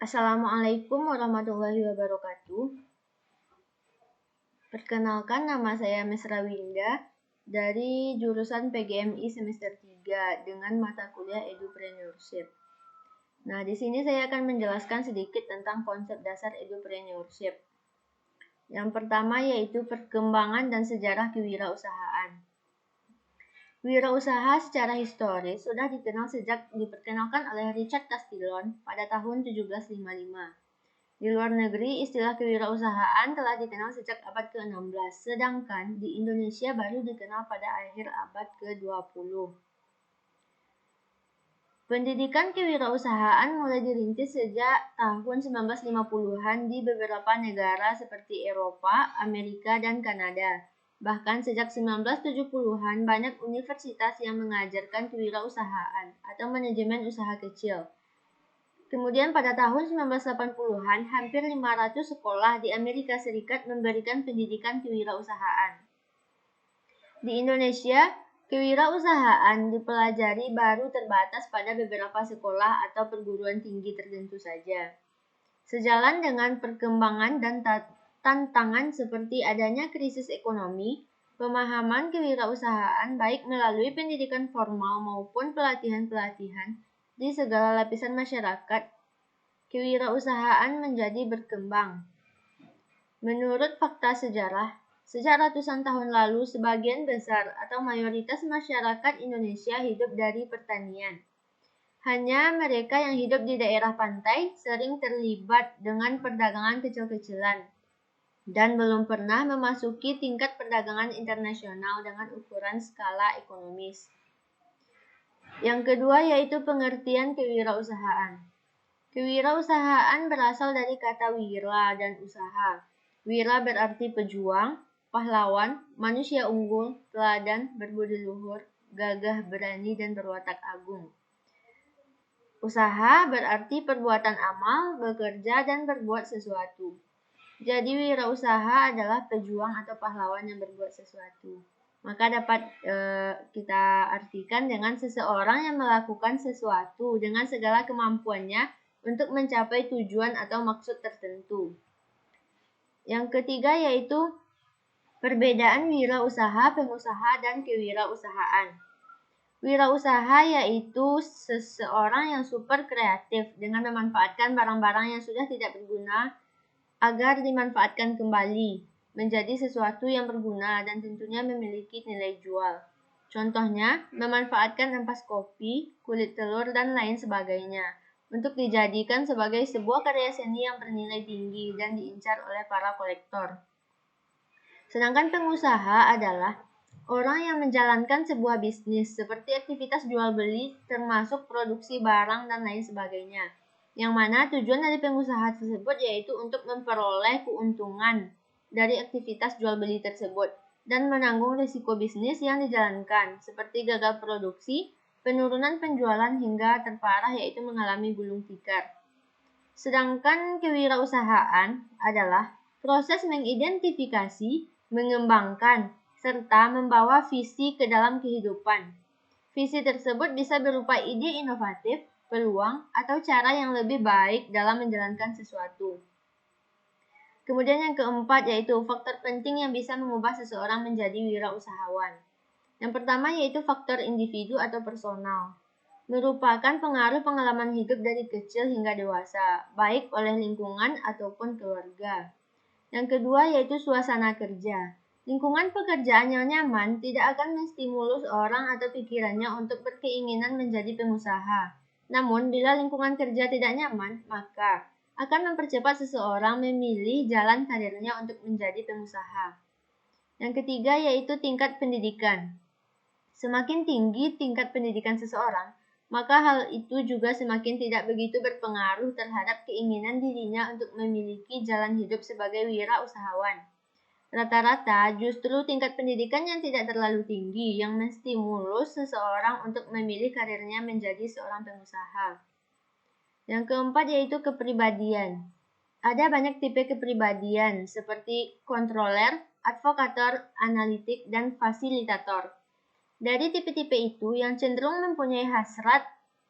Assalamualaikum warahmatullahi wabarakatuh. Perkenalkan, nama saya Mesra Winda dari jurusan PGMI semester 3 dengan mata kuliah Edupreneurship. Nah, di sini saya akan menjelaskan sedikit tentang konsep dasar Edupreneurship. Yang pertama yaitu perkembangan dan sejarah kewirausahaan. Wirausaha secara historis sudah dikenal sejak diperkenalkan oleh Richard Castillon pada tahun 1755. Di luar negeri, istilah kewirausahaan telah dikenal sejak abad ke-16, sedangkan di Indonesia baru dikenal pada akhir abad ke-20. Pendidikan kewirausahaan mulai dirintis sejak tahun 1950-an di beberapa negara seperti Eropa, Amerika, dan Kanada. Bahkan sejak 1970-an banyak universitas yang mengajarkan kewirausahaan atau manajemen usaha kecil. Kemudian pada tahun 1980-an, hampir 500 sekolah di Amerika Serikat memberikan pendidikan kewirausahaan. Di Indonesia, kewirausahaan dipelajari baru terbatas pada beberapa sekolah atau perguruan tinggi tertentu saja. Sejalan dengan perkembangan dan tantangan seperti adanya krisis ekonomi, pemahaman kewirausahaan baik melalui pendidikan formal maupun pelatihan-pelatihan di segala lapisan masyarakat, kewirausahaan menjadi berkembang. Menurut fakta sejarah, sejak ratusan tahun lalu sebagian besar atau mayoritas masyarakat Indonesia hidup dari pertanian. Hanya mereka yang hidup di daerah pantai sering terlibat dengan perdagangan kecil-kecilan dan belum pernah memasuki tingkat perdagangan internasional dengan ukuran skala ekonomis. Yang kedua yaitu pengertian kewirausahaan. Kewirausahaan berasal dari kata wira dan usaha. Wira berarti pejuang, pahlawan, manusia unggul, teladan, berbudi luhur, gagah, berani, dan berwatak agung. Usaha berarti perbuatan amal, bekerja, dan berbuat sesuatu. Jadi wirausaha adalah pejuang atau pahlawan yang berbuat sesuatu. Maka dapat kita artikan dengan seseorang yang melakukan sesuatu dengan segala kemampuannya untuk mencapai tujuan atau maksud tertentu. Yang ketiga yaitu perbedaan wirausaha, pengusaha, dan kewirausahaan. Wirausaha yaitu seseorang yang super kreatif dengan memanfaatkan barang-barang yang sudah tidak berguna agar dimanfaatkan kembali menjadi sesuatu yang berguna dan tentunya memiliki nilai jual. Contohnya, memanfaatkan ampas kopi, kulit telur, dan lain sebagainya untuk dijadikan sebagai sebuah karya seni yang bernilai tinggi dan diincar oleh para kolektor. Sedangkan pengusaha adalah orang yang menjalankan sebuah bisnis seperti aktivitas jual beli termasuk produksi barang dan lain sebagainya. Yang mana tujuan dari pengusaha tersebut yaitu untuk memperoleh keuntungan dari aktivitas jual beli tersebut dan menanggung risiko bisnis yang dijalankan seperti gagal produksi, penurunan penjualan hingga terparah yaitu mengalami gulung tikar. Sedangkan kewirausahaan adalah proses mengidentifikasi, mengembangkan, serta membawa visi ke dalam kehidupan. Visi tersebut bisa berupa ide inovatif, peluang, atau cara yang lebih baik dalam menjalankan sesuatu. Kemudian yang keempat yaitu faktor penting yang bisa mengubah seseorang menjadi wirausahawan. Yang pertama yaitu faktor individu atau personal. Merupakan pengaruh pengalaman hidup dari kecil hingga dewasa, baik oleh lingkungan ataupun keluarga. Yang kedua yaitu suasana kerja. Lingkungan pekerjaan yang nyaman tidak akan menstimulus orang atau pikirannya untuk berkeinginan menjadi pengusaha. Namun, bila lingkungan kerja tidak nyaman, maka akan mempercepat seseorang memilih jalan karirnya untuk menjadi pengusaha. Yang ketiga yaitu tingkat pendidikan. Semakin tinggi tingkat pendidikan seseorang, maka hal itu juga semakin tidak begitu berpengaruh terhadap keinginan dirinya untuk memiliki jalan hidup sebagai wirausahawan. Rata-rata justru tingkat pendidikan yang tidak terlalu tinggi yang menstimulus seseorang untuk memilih karirnya menjadi seorang pengusaha. Yang keempat yaitu kepribadian. Ada banyak tipe kepribadian seperti kontroler, advokator, analitik, dan fasilitator. Dari tipe-tipe itu yang cenderung mempunyai hasrat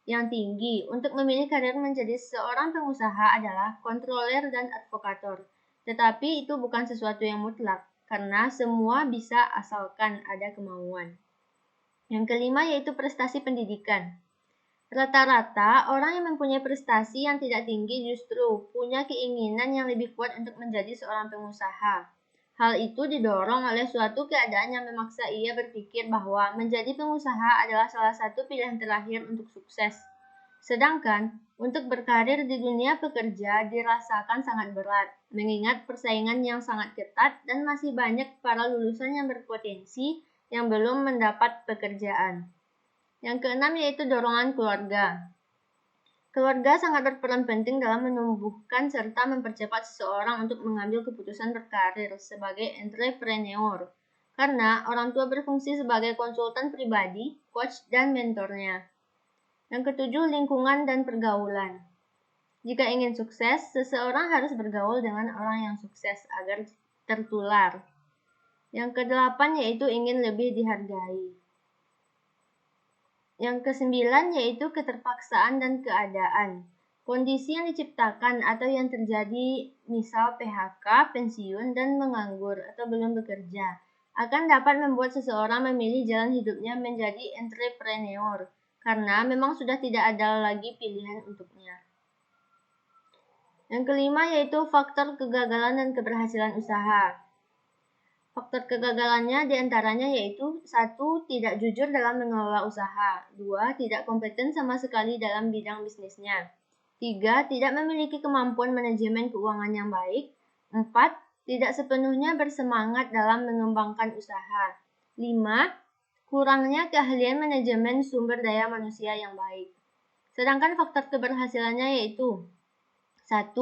yang tinggi untuk memilih karir menjadi seorang pengusaha adalah kontroler dan advokator. Tetapi itu bukan sesuatu yang mutlak, karena semua bisa asalkan ada kemauan. Yang kelima yaitu prestasi pendidikan. Rata-rata orang yang mempunyai prestasi yang tidak tinggi justru punya keinginan yang lebih kuat untuk menjadi seorang pengusaha. Hal itu didorong oleh suatu keadaan yang memaksa ia berpikir bahwa menjadi pengusaha adalah salah satu pilihan terakhir untuk sukses. Sedangkan untuk berkarir di dunia pekerja dirasakan sangat berat, mengingat persaingan yang sangat ketat dan masih banyak para lulusan yang berpotensi yang belum mendapat pekerjaan. Yang keenam yaitu dorongan keluarga. Keluarga sangat berperan penting dalam menumbuhkan serta mempercepat seseorang untuk mengambil keputusan berkarir sebagai entrepreneur. Karena orang tua berfungsi sebagai konsultan pribadi, coach, dan mentornya. Yang ketujuh, lingkungan dan pergaulan. Jika ingin sukses, seseorang harus bergaul dengan orang yang sukses agar tertular. Yang kedelapan yaitu ingin lebih dihargai. Yang kesembilan yaitu keterpaksaan dan keadaan. Kondisi yang diciptakan atau yang terjadi, misal PHK, pensiun, dan menganggur atau belum bekerja, akan dapat membuat seseorang memilih jalan hidupnya menjadi entrepreneur, karena memang sudah tidak ada lagi pilihan untuknya. Yang kelima yaitu faktor kegagalan dan keberhasilan usaha. Faktor kegagalannya diantaranya yaitu 1. Tidak jujur dalam mengelola usaha. 2. Tidak kompeten sama sekali dalam bidang bisnisnya. 3. Tidak memiliki kemampuan manajemen keuangan yang baik. 4. Tidak sepenuhnya bersemangat dalam mengembangkan usaha. 5. Kurangnya keahlian manajemen sumber daya manusia yang baik. Sedangkan faktor keberhasilannya yaitu 1.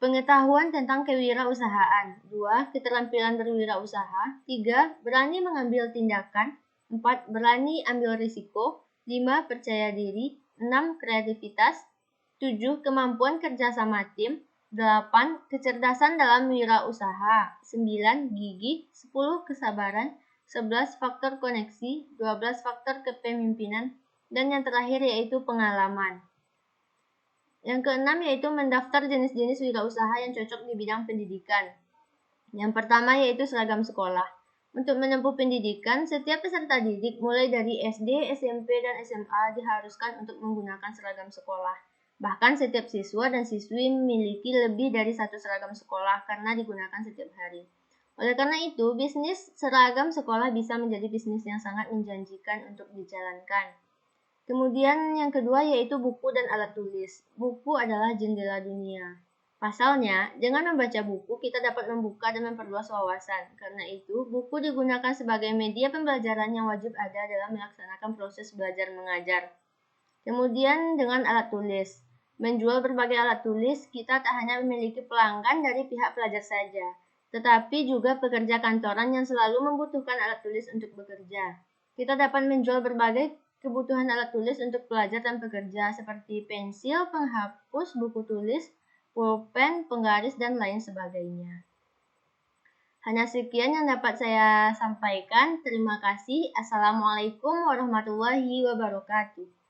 Pengetahuan tentang kewirausahaan. 2. Keterampilan berwirausaha. 3. Berani mengambil tindakan. 4. Berani ambil risiko. 5. Percaya diri. 6. Kreativitas. 7. Kemampuan kerja sama tim. 8. Kecerdasan dalam wirausaha. 9. Gigih. 10. Kesabaran. 11. Faktor koneksi. 12. Faktor kepemimpinan. Dan yang terakhir yaitu pengalaman. Yang keenam yaitu mendaftar jenis-jenis wirausaha yang cocok di bidang pendidikan. Yang pertama yaitu seragam sekolah. Untuk menempuh pendidikan, setiap peserta didik mulai dari SD, SMP, dan SMA diharuskan untuk menggunakan seragam sekolah. Bahkan setiap siswa dan siswi memiliki lebih dari satu seragam sekolah karena digunakan setiap hari. Oleh karena itu, bisnis seragam sekolah bisa menjadi bisnis yang sangat menjanjikan untuk dijalankan. Kemudian yang kedua yaitu buku dan alat tulis. Buku adalah jendela dunia. Pasalnya, dengan membaca buku, kita dapat membuka dan memperluas wawasan. Karena itu, buku digunakan sebagai media pembelajaran yang wajib ada dalam melaksanakan proses belajar mengajar. Kemudian dengan alat tulis. Menjual berbagai alat tulis, kita tak hanya memiliki pelanggan dari pihak pelajar saja, tetapi juga pekerja kantoran yang selalu membutuhkan alat tulis untuk bekerja. Kita dapat menjual berbagai kebutuhan alat tulis untuk pelajar dan pekerja seperti pensil, penghapus, buku tulis, pulpen, penggaris, dan lain sebagainya. Hanya sekian yang dapat saya sampaikan. Terima kasih. Assalamualaikum warahmatullahi wabarakatuh.